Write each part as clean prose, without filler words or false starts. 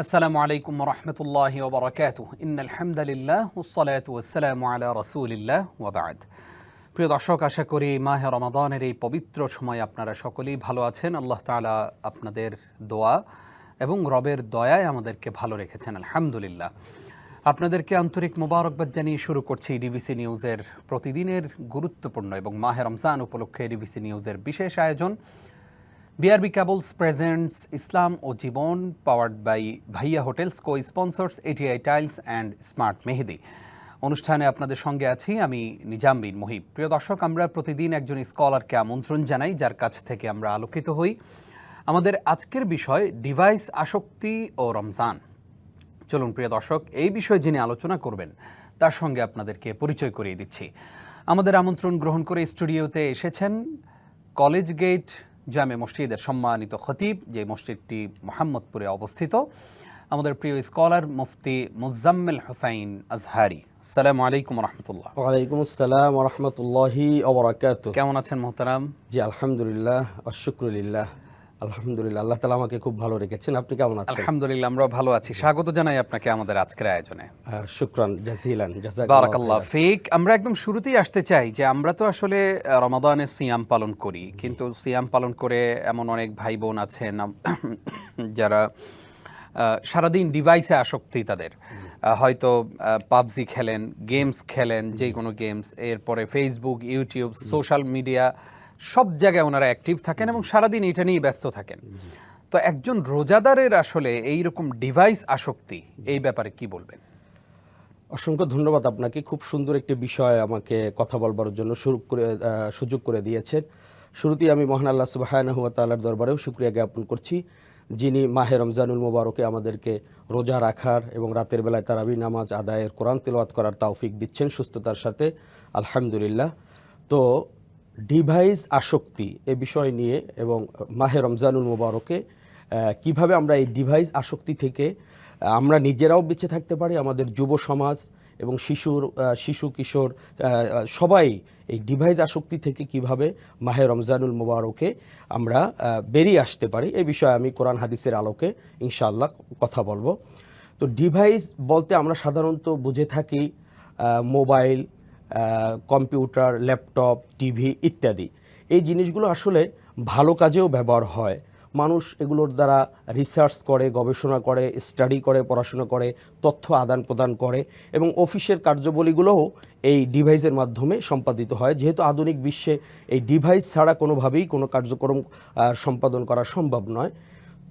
আসসালামু আলাইকুম ওয়া রাহমাতুল্লাহি ওয়া বারাকাতুহু ইন্নাল হামদালিল্লাহ ওয়াসসালাতু ওয়াসসালামু আলা রাসূলিল্লাহ ওয়া বা'দ। প্রিয় দর্শক, আশা করি মাহে রমাদানের এই পবিত্র সময় আপনারা সকলেই ভালো আছেন। আল্লাহ তাআলা আপনাদের দোয়া এবং রবের দয়ায় আমাদেরকে ভালো রেখেছেন, আলহামদুলিল্লাহ। আপনাদেরকে আন্তরিক মোবারকবাদ জানিয়ে শুরু করছি ডিবিসি নিউজের প্রতিদিনের গুরুত্বপূর্ণ এবং মাহে রমজান উপলক্ষে ডিবিসি নিউজের বিশেষ আয়োজন বিআরবি কেবলস প্রেজেন্টস ইসলাম ও জীবন, powered by Bhaiya hotels, cosponsors ATI tiles and smart Mehedi. অনুষ্ঠানে আপনাদের সঙ্গে আছি আমি নিজাম বিন মুহিব। প্রিয় দর্শক, আমরা প্রতিদিন একজন স্কলারকে আমন্ত্রণ জানাই, যার কাছ থেকে আমরা আলোকিত হই। আমাদের আজকের বিষয় ডিভাইস আসক্তি ও রমজান। চলুন প্রিয় দর্শক, এই বিষয়ে যিনি আলোচনা করবেন তার সঙ্গে আপনাদেরকে পরিচয় করিয়ে দিচ্ছি। আমাদের আমন্ত্রণ গ্রহণ করে স্টুডিওতে এসেছেন কলেজ গেট জামে মসজিদের সম্মানিত খতিব, যে মসজিদটি মোহাম্মদপুরে অবস্থিত, আমাদের প্রিয় স্কলার মুফতি মুজাম্মেল হোসাইন আজহারি। আসসালামু আলাইকুম রহমতুল্লাহ। ওয়ালাইকুম আসসালাম ওয়া রাহমাতুল্লাহি ওয়া বারাকাতুহু। কেমন আছেন মোহতারাম? জি আলহামদুলিল্লাহ ওয়া শুকরুলিল্লাহ। আলহামদুলিল্লাহ, আল্লাহ তাআলা আমাকে খুব ভালো রেখেছেন। আপনি কেমন আছেন? আলহামদুলিল্লাহ, আমরা ভালো আছি। স্বাগত জানাই আপনাকে আমাদের আজকের আয়োজনে। শুকরান জাযিলান, জাযাকাল্লাহ বারাকাল্লাহ ফিক। আমরা একদম শুরুতেই আসতে চাই যে আমরা তো আসলে রমাদানে সিয়াম পালন করি, কিন্তু সিয়াম পালন করে এমন অনেক ভাই বোন আছেন যারা সারাদিন ডিভাইসে আসক্তি তাদের। হয়তো পাবজি খেলেন, গেমস খেলেন, যে কোনো গেমস, এরপরে ফেসবুক, ইউটিউব, সোশ্যাল মিডিয়া, সব জায়গায় ওনারা অ্যাক্টিভ থাকেন এবং সারাদিন এটা নিয়ে ব্যস্ত থাকেন। তো একজন রোজাদারের আসলে এইরকম ডিভাইস আসক্তি, এই ব্যাপারে কি বলবেন? অসংখ্য ধন্যবাদ আপনাকে। খুব সুন্দর একটি বিষয় আমাকে কথা বলবার জন্য সুযোগ করে দিয়েছেন। শুরুতেই আমি মহান আল্লাহ সুবহানাহু ওয়া তাআলার দরবারেও শুকরিয়া জ্ঞাপন করছি, যিনি মাহে রমজানুল মুবারকে আমাদেরকে রোজা রাখার এবং রাতের বেলায় তারাবি নামাজ আদায়ের, কোরআন তিলাওয়াত করার তৌফিক দিচ্ছেন সুস্থতার সাথে, আলহামদুলিল্লাহ। তো ডিভাইস আসক্তি এ বিষয় নিয়ে এবং মাহে রমজানুল মুবারকে কিভাবে আমরা এই ডিভাইস আসক্তি থেকে আমরা নিজেরাও বেঁচে থাকতে পারি, আমাদের যুব সমাজ এবং শিশু কিশোর সবাই এই ডিভাইস আসক্তি থেকে কিভাবে মাহে রমজানুল মুবারকে আমরা বেরিয়ে আসতে পারি, এই বিষয়ে আমি কোরআন হাদিসের আলোকে ইনশাআল্লাহ কথা বলবো। তো ডিভাইস বলতে আমরা সাধারণত বুঝে থাকি মোবাইল, কম্পিউটার, ল্যাপটপ, টিভি ইত্যাদি। এই জিনিসগুলো আসলে ভালো কাজেও ব্যবহার হয়। মানুষ এগুলোর দ্বারা রিসার্চ করে, গবেষণা করে, স্টাডি করে, পড়াশোনা করে, তথ্য আদান প্রদান করে এবং অফিসের কার্যাবলীগুলোও এই ডিভাইসের মাধ্যমে সম্পাদিত হয়। যেহেতু আধুনিক বিশ্বে এই ডিভাইস ছাড়া কোনোভাবেই কোনো কার্যক্রম সম্পাদন করা সম্ভব নয়।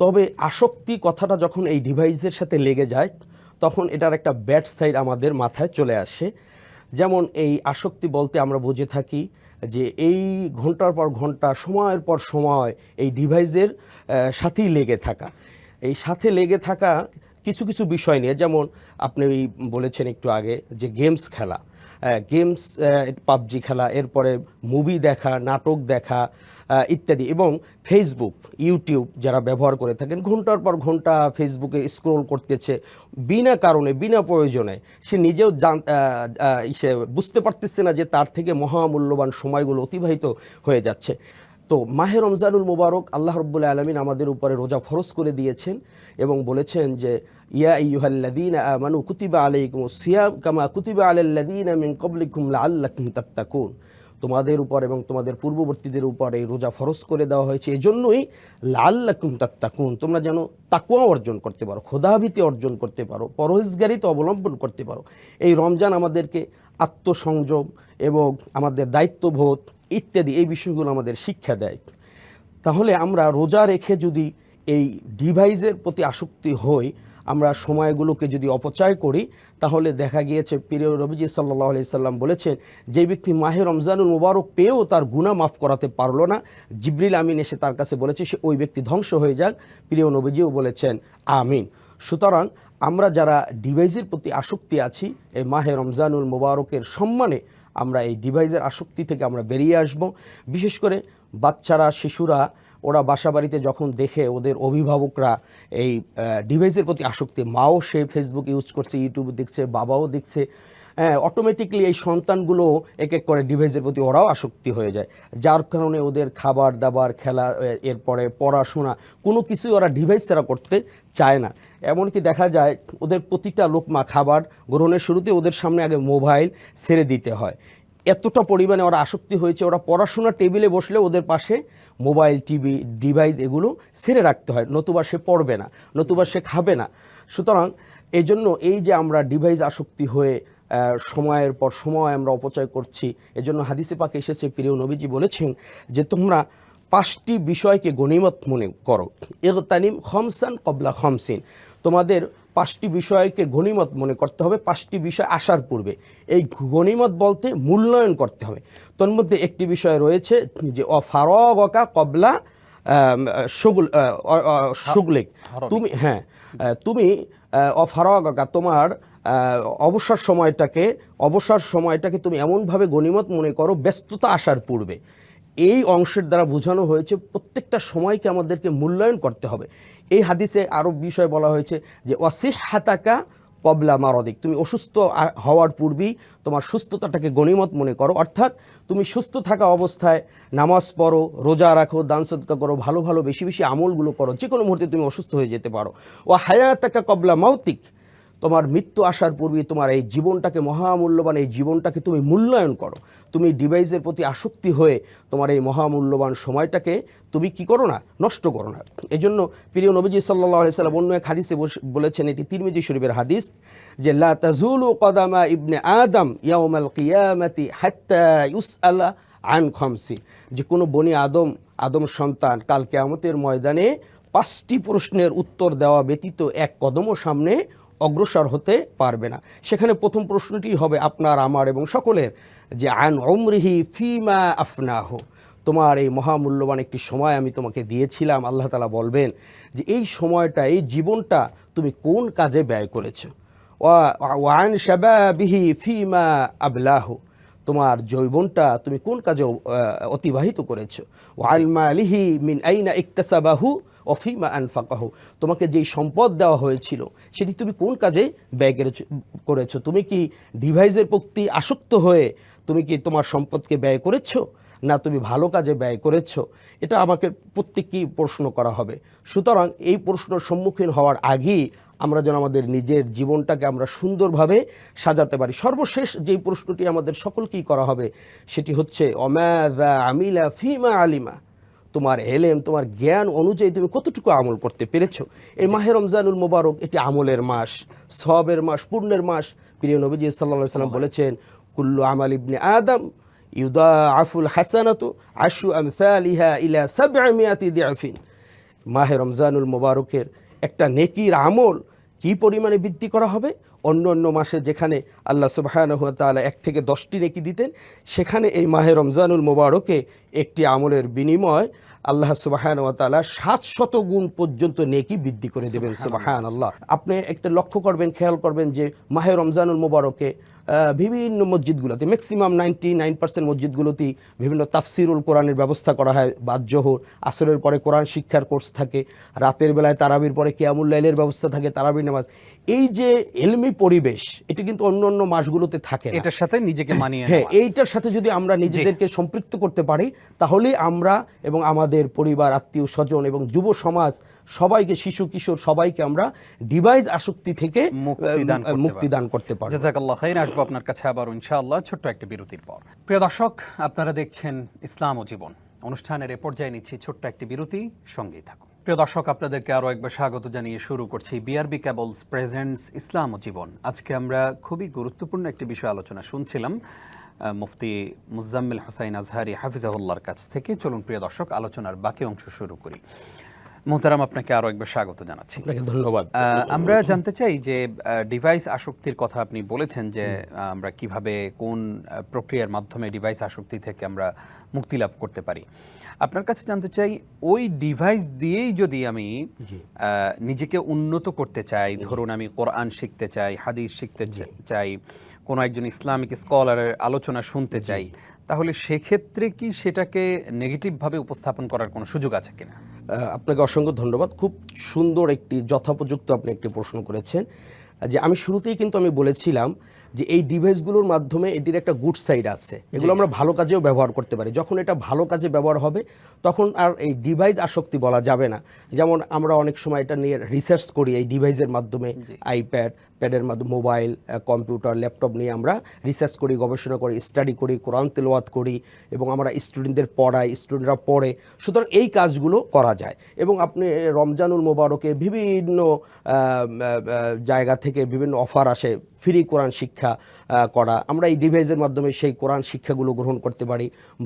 তবে আসক্তি কথাটা যখন এই ডিভাইসের সাথে লেগে যায়, তখন এটার একটা ব্যাড সাইড আমাদের মাথায় চলে আসে। যেমন এই আসক্তি বলতে আমরা বুঝে থাকি যে এই ঘন্টার পর ঘন্টা, সময়ের পর সময় এই ডিভাইসের সাথেই লেগে থাকা। এই সাথে লেগে থাকা কিছু কিছু বিষয় নিয়ে, যেমন আপনি বলেছেন একটু আগে যে গেমস খেলা, পাবজি খেলা, এরপরে মুভি দেখা, নাটক দেখা ইত্যাদি, এবং ফেসবুক, ইউটিউব যারা ব্যবহার করে থাকেন, ঘন্টার পর ঘন্টা ফেসবুকে স্ক্রোল করতেছে বিনা কারণে, বিনা প্রয়োজনে। সে নিজেও সে বুঝতে পারতেছে না যে তার থেকে মহামূল্যবান সময়গুলো অতিবাহিত হয়ে যাচ্ছে। তো মাহে রমজানুল মুবারক আল্লাহ রাব্বুল আলামিন আমাদের উপরে রোজা ফরজ করে দিয়েছেন এবং বলেছেন যে ইয়া আইয়ুহাল্লাযীনা আমানু কুতিবা আলাইকুমুস সিয়াম কামা কুতিবা আলাল্লাযীনা মিন ক্বাবলিকুম লাআল্লাকুম তাত্তাকুন। তোমাদের উপর এবং তোমাদের পূর্ববর্তীদের উপর এই রোজা ফরজ করে দেওয়া হয়েছে এজন্যই লাআল্লাকুম তাত্তাকুন, তোমরা যেন তাকওয়া অর্জন করতে পারো, খোদাভীতি অর্জন করতে পারো, পরহেজগারিতা অবলম্বন করতে পারো। এই রমজান আমাদেরকে আত্মসংযম এবং আমাদের দায়িত্ববোধ ইত্যাদি এই বিষয়গুলো আমাদের শিক্ষা দেয়। তাহলে আমরা রোজা রেখে যদি এই ডিভাইসের প্রতি আসক্তি হই, আমরা সময়গুলোকে যদি অপচয় করি, তাহলে দেখা গিয়েছে প্রিয় নবীজি সাল্লাল্লাহু আলাইহি সাল্লাম বলেছেন, যে ব্যক্তি মাহে রমজানুল মুবারক পেয়েও তার গুনাহ মাফ করাতে পারলো না, জিবরিল আমিন এসে তার কাছে বলেছে সে ওই ব্যক্তি ধ্বংস হয়ে যাক। প্রিয় নবীজিও বলেছেন আমিন। সুতরাং আমরা যারা ডিভাইসের প্রতি আসক্তি আছি, এই মাহে রমজানুল মুবারকের সম্মানে আমরা এই ডিভাইসের আসক্তি থেকে আমরা বেরিয়ে আসব। বিশেষ করে বাচ্চারা, শিশুরা, ওরা বাসা বাড়িতে যখন দেখে ওদের অভিভাবকরা এই ডিভাইসের প্রতি আসক্তি, মাও সে ফেসবুক ইউজ করছে, ইউটিউব দেখছে, বাবাও দেখছে, অটোমেটিকলি এই সন্তানগুলো এক এক করে ডিভাইসের প্রতি ওরাও আসক্তি হয়ে যায়, যার কারণে ওদের খাবার দাবার, খেলা, এরপরে পড়াশোনা কোনো কিছুই ওরা ডিভাইস ছাড়া করতে চায় না। এমনকি দেখা যায় ওদের প্রতিটা লোকমা খাবার গ্রহণের শুরুতে ওদের সামনে আগে মোবাইল ছেড়ে দিতে হয়। এতটা পরিমাণে ওরা আসক্তি হয়েছে, ওরা পড়াশোনার টেবিলে বসলে ওদের পাশে মোবাইল, টিভি, ডিভাইস এগুলো ছেড়ে রাখতে হয়, নতুবা সে পড়বে না, নতুবা সে খাবে না। সুতরাং এই জন্য এই যে আমরা ডিভাইস আসক্তি হয়ে সময়ের পর সময় আমরা অপচয় করছি, এজন্য হাদিসে পাকে এসেছে, প্রিয় নবীজি বলেছেন যে তোমরা 5টি বিষয়কে গনিমত মনে করো। ইগতানিম খমসান কবলা খমসিন, তোমাদের 5টি বিষয়কে গনিমত মনে করতে হবে 5টি বিষয় আসার পূর্বে। এই গনিমত বলতে মূল্যায়ন করতে হবে। তোর মধ্যে একটি বিষয় রয়েছে যে অফারগকা কবলা শুগলিক, তুমি তুমি অফারগকা তোমার অবসর সময়টাকে তুমি এমনভাবে গনিমত মনে করো ব্যস্ততা আসার পূর্বে। এই অংশের দ্বারা বোঝানো হয়েছে প্রত্যেকটা সময়কে আমাদেরকে মূল্যায়ন করতে হবে। এই হাদিসে আরও বিষয় বলা হয়েছে যে ওয়াসিহাতাকা কবলা মারদিক, তুমি অসুস্থ হওয়ার পূর্বেই তোমার সুস্থতাটাকে গনিমত মনে করো। অর্থাৎ তুমি সুস্থ থাকা অবস্থায় নামাজ পড়ো, রোজা রাখো, দান সদকা করো, ভালো ভালো বেশি বেশি আমলগুলো করো, যে কোনো মুহূর্তে তুমি অসুস্থ হয়ে যেতে পারো। ও হায়াতাকা কবলা মাউতিক, তোমার মৃত্যু আসার পূর্বে তোমার এই জীবনটাকে, মহামূল্যবান এই জীবনটাকে তুমি মূল্যায়ন করো। তুমি ডিভাইসের প্রতি আসক্তি হয়ে তোমার এই মহামূল্যবান সময়টাকে তুমি কি করো না, নষ্ট করো না। এই জন্য প্রিয় নবীজি সাল্লাল্লাহু আলাইহি সাল্লাম অন্য এক হাদিসে বলেছেন, এটি তিরমিজি শরীফের হাদিস, যে লা তাজুলু কদামা ইবনে আদম ইয়াউমাল কিয়ামাতি হাত্তা ইউসআলা আন খামসি, যে কোনো বনি আদম সন্তান কাল কিয়ামতের ময়দানে 5টি প্রশ্নের উত্তর দেওয়া ব্যতীত এক কদমও সামনে অগ্রসর হতে পারবে না। সেখানে প্রথম প্রশ্নটি হবে আপনার, আমার এবং সকলের, যে আন উমরিহি ফিমা আফনাহু, তোমার এই মহামূল্যবান একটি সময় আমি তোমাকে দিয়েছিলাম। আল্লাহ তাআলা বলবেন যে এই সময়টা, এই জীবনটা তুমি কোন কাজে ব্যয় করেছো। ওয়া আন শাবাবিহি ফিমা আবলাহু, তোমার যৌবনটা তুমি কোন কাজে অতিবাহিত করেছো। ওয়া আল মালিহি মিন আইনা ইকতাসাবাহু অফিমা আনফাকাহু, তোমাকে যেই সম্পদ দেওয়া হয়েছিল সেটি তুমি কোন কাজে ব্যয় করেছো। তুমি কি ডিভাইসের প্রতি আসক্ত হয়ে তুমি কি তোমার সম্পদকে ব্যয় করেছো, না তুমি ভালো কাজে ব্যয় করেছো? এটা আমাকে প্রত্যেককেই প্রশ্ন করা হবে। সুতরাং এই প্রশ্নের সম্মুখীন হওয়ার আগেই আমরা যেন আমাদের নিজের জীবনটাকে আমরা সুন্দরভাবে সাজাতে পারি। সর্বশেষ যেই প্রশ্নটি আমাদের সকলকেই করা হবে সেটি হচ্ছে অমাযা আমিলা ফিমা আলিমা, তোমার এলেম, তোমার জ্ঞান অনুযায়ী তুমি কতটুকু আমল করতে পেরেছো। এই মাহে রমজানুল মুবারক এটি আমলের মাস, সওয়াবের মাস, পুণ্যের মাস। প্রিয় নবীজি সাল্লাল্লাহু আলাইহি সাল্লাম বলেছেন, কুল্লু আমাল ইবনে আদম ইউদাআফুল হাসানাতু আশরু আমসালিহা ইলা 700 দিআফিন। মাহে রমজানুল মুবারকের একটা নেকির আমল কি পরিমাণে বৃদ্ধি করা হবে? অন্য অন্য মাসে যেখানে আল্লাহ সুবহানাহু ওয়া তাআলা 1 থেকে 10টি নেকি দিতেন, সেখানে এই মাহে রমজানুল মুবারকে একটি আমলের বিনিময় আল্লাহ সুবহানাহু ওয়া তাআলা 700 গুণ পর্যন্ত নেকি বৃদ্ধি করে দেবেন। সুবহানাল্লাহ। আপনি একটা লক্ষ্য করবেন, খেয়াল করবেন যে মাহে রমজানুল মুবারকে বিভিন্ন মসজিদগুলোতে, ম্যাক্সিমাম 99% মসজিদগুলোতেই বিভিন্ন তাফসিরুল কোরআনের ব্যবস্থা করা হয়। বাদ জোহর, আসরের পরে কোরআন শিক্ষার কোর্স থাকে, রাতের বেলায় তারাবির পরে কিয়ামুল লাইলের ব্যবস্থা থাকে, তারাবির নামাজ। এই যে ইলমি পরিবেশ, এটি কিন্তু অন্য অন্য মাসগুলোতে থাকে না। এটার সাথে নিজেকে মানিয়ে হ্যাঁ, এইটার সাথে যদি আমরা নিজেদেরকে সম্পৃক্ত করতে পারি, তাহলে আমরা এবং আমাদের পরিবার, আত্মীয় স্বজন এবং যুব সমাজ সবাইকে, শিশু কিশোর সবাইকে আমরা ডিভাইস আসক্তি থেকে মুক্তিদান করতে পারি। জাযাকাল্লাহু খাইর। আসবো আপনার কাছে আবার ইনশাআল্লাহ ছোট্ট একটা বিরতির পর। প্রিয় দর্শক, আপনারা দেখছেন ইসলাম ও জীবন অনুষ্ঠানের এ পর্যায়ে নিচ্ছি ছোট্ট একটি বিরতি, সঙ্গেই থাকুন। প্রিয় দর্শক, আপনাদেরকে আরও একবার স্বাগত জানিয়ে শুরু করছি বিআরবি কেবলস প্রেজেন্টস ইসলাম ও জীবন। আজকে আমরা খুবই গুরুত্বপূর্ণ একটি বিষয় আলোচনা শুনছিলাম মুফতি মুজাম্মিল হোসাইন আজহারি হাফিজাহুল্লাহর কাছ থেকে। চলুন প্রিয় দর্শক, আলোচনার বাকি অংশ শুরু করি। মোহতারাম, আপনাকে আরও একবার স্বাগত জানাচ্ছি। ধন্যবাদ। আমরা জানতে চাই যে ডিভাইস আসক্তির কথা আপনি বলেছেন, যে আমরা কিভাবে, কোন প্রক্রিয়ার মাধ্যমে ডিভাইস আসক্তি থেকে আমরা মুক্তি লাভ করতে পারি। আপনার কাছে জানতে চাই, ওই ডিভাইস দিয়েই যদি আমি নিজেকে উন্নত করতে চাই, ধরুন আমি কোরআন শিখতে চাই, হাদিস শিখতে চাই, কোনো একজন ইসলামিক স্কলারের আলোচনা শুনতে চাই, তাহলে সেক্ষেত্রে কি সেটাকে নেগেটিভভাবে উপস্থাপন করার কোনো সুযোগ আছে কিনা? আপনাকে অসংখ্য ধন্যবাদ। খুব সুন্দর একটি যথোপযুক্ত আপনি একটি প্রশ্ন করেছেন। যে আমি শুরুতেই কিন্তু আমি বলেছিলাম যে এই ডিভাইসগুলোর মাধ্যমে এটির একটা গুড সাইড আছে, এগুলো আমরা ভালো কাজেও ব্যবহার করতে পারি। যখন এটা ভালো কাজে ব্যবহার হবে তখন আর এই ডিভাইস আসক্তি বলা যাবে না। যেমন আমরা অনেক সময় এটা নিয়ে রিসার্চ করি এই ডিভাইসের মাধ্যমে, প্যাডের মাধ্যমে, মোবাইল, কম্পিউটার, ল্যাপটপ নিয়ে আমরা রিসার্চ করি, গবেষণা করি, স্টাডি করি, কোরআন তেলাওয়াত করি এবং আমরা স্টুডেন্টদের পড়াই, স্টুডেন্টরা পড়ে। সুতরাং এই কাজগুলো করা যায়। এবং আপনি রমজানুল মোবারকে বিভিন্ন জায়গা থেকে বিভিন্ন অফার আসে, ফ্রি কোরআন শিক্ষা করা। আমরা এই ডিভাইসের মাধ্যমে সেই কোরআন শিক্ষাগুলো গ্রহণ করতে পারি,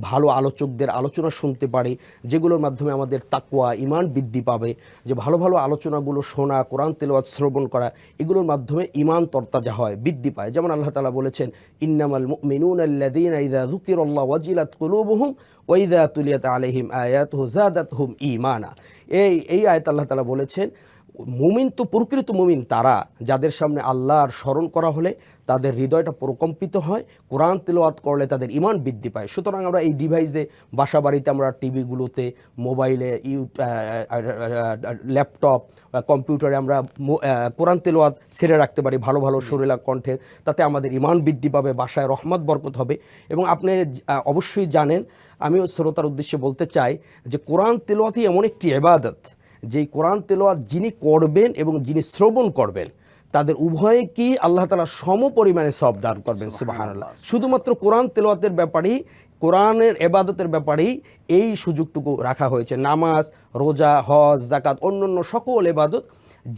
ভালো আলোচকদের আলোচনা শুনতে পারি, যেগুলোর মাধ্যমে আমাদের তাকওয়া, ঈমান বৃদ্ধি পাবে। যে ভালো ভালো আলোচনাগুলো শোনা, কোরআন তেলাওয়াত শ্রবণ করা, এগুলোর মাধ্যমে ঈমান তরতাজা হয়, বৃদ্ধি পায়। যেমন আল্লাহ তাআলা বলেছেন, ইন্নামাল মুমিনুনা আল্লাযীনা ইযা যুকিরাল্লাহু ওয়াজিলাত কুলুবুহুম ওয়া ইযা তুলিয়াত আলাইহিম আয়াতুহু যাদাতহুম ঈমানা। এই আয়াত আল্লাহ তাআলা বলেছেন, মুমিন তো প্রকৃত মুমিন তারা যাদের সামনে আল্লাহর স্মরণ করা হলে তাদের হৃদয়টা প্রকম্পিত হয়, কোরআন তেলাওয়াত করলে তাদের ঈমান বৃদ্ধি পায়। সুতরাং আমরা এই ডিভাইসে, বাসা বাড়িতে, আমরা টিভিগুলোতে, মোবাইলে, ল্যাপটপ, কম্পিউটারে আমরা কোরআন তেলাওয়াত ছেড়ে রাখতে পারি ভালো ভালো সুরেলা কণ্ঠের। তাতে আমাদের ঈমান বৃদ্ধি পাবে, বাসায় রহমত বরকত হবে। এবং আপনি অবশ্যই জানেন, আমিও শ্রোতার উদ্দেশ্যে বলতে চাই যে কোরআন তেলাওয়াতই এমন একটি ইবাদত, যেই কোরআন তেলাওয়াত যিনি করবেন এবং যিনি শ্রবণ করবেন তাদের উভয়ে কি আল্লাহ তাআলা সম পরিমাণে সওয়াব দান করবেন, সুবহানাল্লাহ। শুধুমাত্র কোরআন তেলাওয়াতের ব্যাপারেই, কোরআনের ইবাদতের ব্যাপারেই এই সুযোগটুকু রাখা হয়েছে। নামাজ, রোজা, হজ, যাকাত, অন্যান্য সকল ইবাদত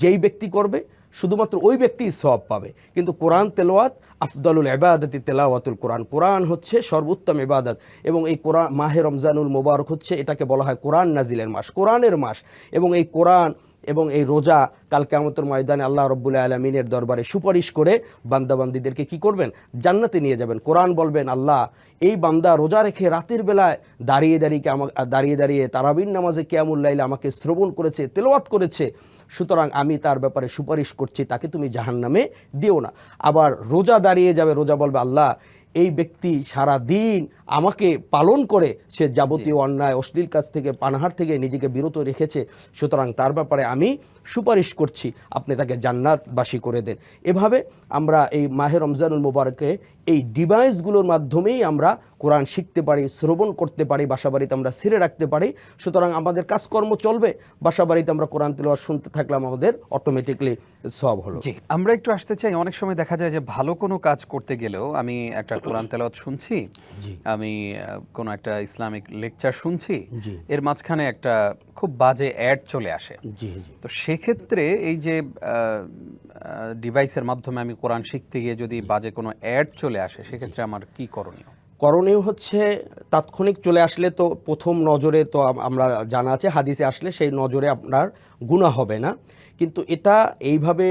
যেই ব্যক্তি করবে শুধুমাত্র ওই ব্যক্তিই সওয়াব পাবে। কিন্তু কোরআন তেলাওয়াত, আফদালুল ইবাদাতি তেলাওয়াতুল কোরআন, কোরআন হচ্ছে সর্বোত্তম ইবাদত। এবং এই কোরআন, মাহে রমজানুল মোবারক হচ্ছে, এটাকে বলা হয় কোরআন নাজিলের মাস, কোরআনের মাস। এবং এই কোরআন এবং এই রোজা কাল কিয়ামতের ময়দানে আল্লাহ রাব্বুল আলামিনের দরবারে সুপারিশ করে বান্দাবান্দীদেরকে কি করবেন? জান্নাতে নিয়ে যাবেন। কোরআন বলবেন, আল্লাহ এই বান্দা রোজা রেখে রাতের বেলায় দাঁড়িয়ে দাঁড়িয়ে তারাবির নামাজে কিয়ামুল লাইলে আমাকে শ্রবণ করেছে, তেলাওয়াত করেছে, সুতরাং আমি তার ব্যাপারে সুপারিশ করছি, তাকে তুমি জাহান্নামে দিও না। আবার রোজা দাঁড়িয়ে যাবে, রোজা বলবে, আল্লাহ এই ব্যক্তি সারা দিন আমাকে পালন করে সে যাবতীয় অন্যায়, অশ্লীল কাজ থেকে, পানাহার থেকে নিজেকে বিরত রেখেছে, সুতরাং তার ব্যাপারে আমি সুপারিশ করছি, আপনি তাকে জান্নাতবাসী করে দেন। এভাবে আমরা এই মাহে রমজানুল মোবারকে এই ডিভাইসগুলোর মাধ্যমেই আমরা কোরআন শিখতে পারি, শ্রবণ করতে পারি, বাসা বাড়িতে আমরা ছেড়ে রাখতে পারি। সুতরাং আমাদের কাজকর্ম চলবে, বাসা বাড়িতে আমরা কোরআন তেলাওয়াত শুনতে থাকলাম, আমাদের অটোমেটিকলি সওয়াব হলো। জি, আমরা একটু আসতে চাই, অনেক সময় দেখা যায় যে ভালো কোনো কাজ করতে গেলেও আমি একটা কোরআন তেলাওয়াত শুনছি, আমি কোনো একটা ইসলামিক লেকচার শুনছি, এর মাঝখানে একটা খুব বাজে অ্যাড চলে আসে। তো সেক্ষেত্রে এই যে ডিভাইসের মাধ্যমে আমি কোরআন শিখতে গিয়ে যদি বাজে কোনো অ্যাড চলে আসে, সেক্ষেত্রে আমার কি করণীয়? করণীয় হচ্ছে, তাৎক্ষণিক চলে আসলে তো প্রথম নজরে তো আমরা জানা আছে, হাদিসে আসলে সেই নজরে আপনার গুনাহ হবে না। কিন্তু এটা এইভাবে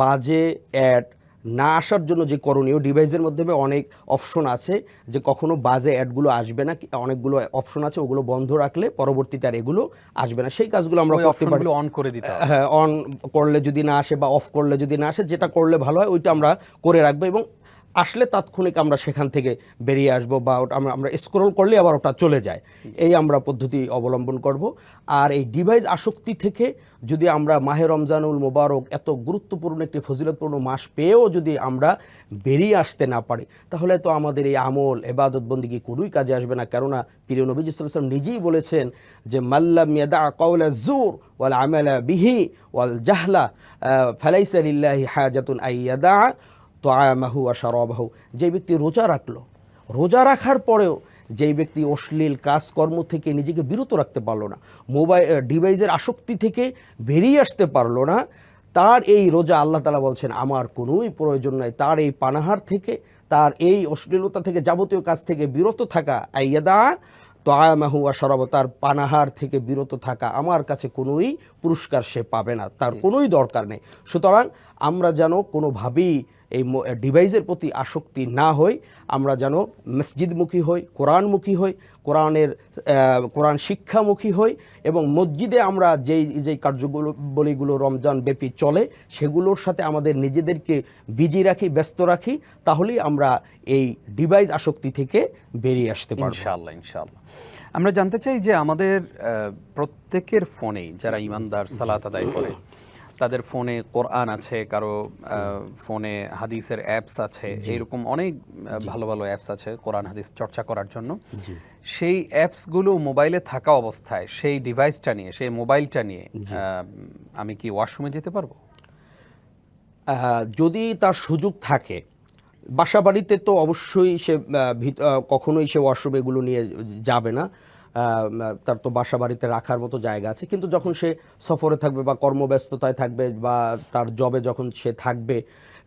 বাজে অ্যাড না আসার জন্য যে করণীয়, ডিভাইসের মাধ্যমে অনেক অপশন আছে যে কখনো বাজে অ্যাডগুলো আসবে না, অনেকগুলো অপশন আছে, ওগুলো বন্ধ রাখলে পরবর্তীতে আর এগুলো আসবে না। সেই কাজগুলো আমরা করতে পারি। অন করে দিতে হবে। হ্যাঁ, অন করলে যদি না আসে বা অফ করলে যদি না আসে, যেটা করলে ভালো হয় ওইটা আমরা করে রাখবো, এবং আসলে তাৎক্ষণিক আমরা সেখান থেকে বেরিয়ে আসবো, বা ওটা আমরা স্ক্রল করলে আবার ওটা চলে যায়। এই আমরা পদ্ধতি অবলম্বন করব। আর এই ডিভাইস আসক্তি থেকে যদি আমরা মাহে রমজানুল মোবারক, এত গুরুত্বপূর্ণ একটি ফজিলতপূর্ণ মাস পেয়েও যদি আমরা বেরিয়ে আসতে না পারি, তাহলে তো আমাদের এই আমল, ইবাদত, বন্দেগী কোনোই কাজে আসবে না। কেননা প্রিয় নবী সাল্লাল্লাহু আলাইহি ওয়াসাল্লাম নিজেই বলেছেন যে মাল্লাম ইয়াদা কাওলা যুর ওয়াল আমালা বিহি ওয়াল জাহলা ফালাইসা লিল্লাহি হাজাতুন আইয়াদা তাআমাহু ওয়া শারাবাহু। যে ব্যক্তি রোজা রাখলো, রোজা রাখার পরেও যেই ব্যক্তি অশ্লীল কাজকর্ম থেকে নিজেকে বিরত রাখতে পারলো না, ডিভাইসের আসক্তি থেকে বেরিয়ে আসতে পারলো না, তার এই রোজা আল্লাহ তাআলা বলছেন আমার কোনোই প্রয়োজন নাই। তার এই পানাহার থেকে, তার এই অশ্লীলতা থেকে, যাবতীয় কাজ থেকে বিরত থাকা, আইয়াদা তাআমাহু ওয়া শারাবাহু, তার পানাহার থেকে বিরত থাকা, আমার কাছে কোনোই পুরস্কার সে পাবে না, তার কোনোই দরকার নেই। সুতরাং আমরা যেন কোনোভাবেই এই ডিভাইসের প্রতি আসক্তি না হই, আমরা যেন মসজিদমুখী হই, কোরআনমুখী হই, কোরআন শিক্ষামুখী হই, এবং মসজিদে আমরা যেই কার্যবলীগুলো রমজান ব্যাপী চলে সেগুলোর সাথে আমাদের নিজেদেরকে বিজি রাখি, ব্যস্ত রাখি, তাহলেই আমরা এই ডিভাইস আসক্তি থেকে বেরিয়ে আসতে পারব ইনশাআল্লাহ। ইনশাআল্লাহ। আমরা জানতে চাই যে আমাদের প্রত্যেকের ফোনেই যারা ঈমানদার, সালাত আদায় করে, তাদের ফোনে কোরআন আছে, কারো ফোনে হাদিসের অ্যাপস আছে, এইরকম অনেক ভালো ভালো অ্যাপস আছে কোরআন হাদিস চর্চা করার জন্য। সেই অ্যাপসগুলো মোবাইলে থাকা অবস্থায় সেই ডিভাইসটা নিয়ে, সেই মোবাইলটা নিয়ে আমি কি ওয়াশরুমে যেতে পারবো? যদি তার সুযোগ থাকে, বাসা বাড়িতে তো অবশ্যই সে কখনোই সে ওয়াশরুমে এগুলো নিয়ে যাবে না। তার তো বাসা বাড়িতে রাখার মতো জায়গা আছে, কিন্তু যখন সে সফরে থাকবে বা কর্মব্যস্ততায় থাকবে বা তার জবে যখন সে থাকবে,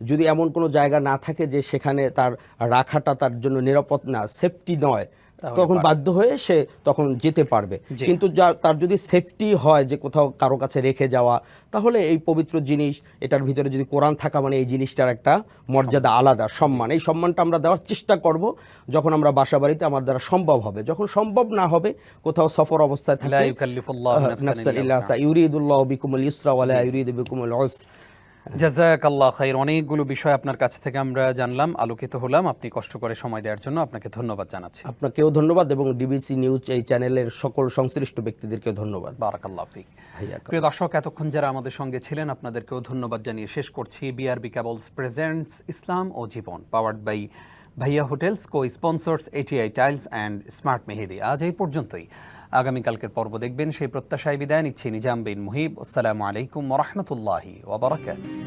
যদি এমন কোনো জায়গা না থাকে যে সেখানে তার রাখাটা তার জন্য নিরাপদ না, সেফটি নয়, তখন বাধ্য হয়ে সে তখন যেতে পারবে। কিন্তু তার যদি সেফটি হয় যে কোথাও কারো কাছে রেখে যাওয়া, তাহলে এই পবিত্র জিনিস, এটার ভিতরে যদি কোরআন থাকা, মানে এই জিনিসটার একটা মর্যাদা আলাদা, সম্মান। এই সম্মানটা আমরা দেওয়ার চেষ্টা করব যখন আমরা বাসা বাড়িতে আমার দ্বারা সম্ভব হবে। যখন সম্ভব না হবে, কোথাও সফর অবস্থায় থাকলে, ইউরিদুল্লাহু বিকুমুল ইসরা ওয়া লা ইউরিদু বিকুমুল উসর। জাযাকাল্লাহ খাইর। অনেকগুলো বিষয় আপনার কাছ থেকে আমরা জানলাম, আলোকিত হলাম। আপনি কষ্ট করে সময় দেওয়ার জন্য আপনাকে ধন্যবাদ জানাচ্ছি। আপনাকেও ধন্যবাদ এবং ডিবিসি নিউজ এই চ্যানেলের সকল সংশ্লিষ্ট ব্যক্তিদেরকেও ধন্যবাদ। বারাকাল্লাহ ফিক। প্রিয় দর্শক, এতক্ষণ যারা আমাদের সঙ্গে ছিলেন আপনাদেরকেও ধন্যবাদ জানিয়ে শেষ করছি। বিআরবি কেবলস প্রেজেন্টস ইসলাম ও জীবন, powered by Bhaiya hotels, cosponsors ATI tiles and smart Mehedi. আজ এই পর্যন্তই। আগামীকালকের পর্ব দেখবেন সেই প্রত্যাশায় বিদায় নিচ্ছি। নিজাম বিন মুহিব। আসসালামু আলাইকুম ওয়া রাহমাতুল্লাহি ওয়া বারাকাতুহু।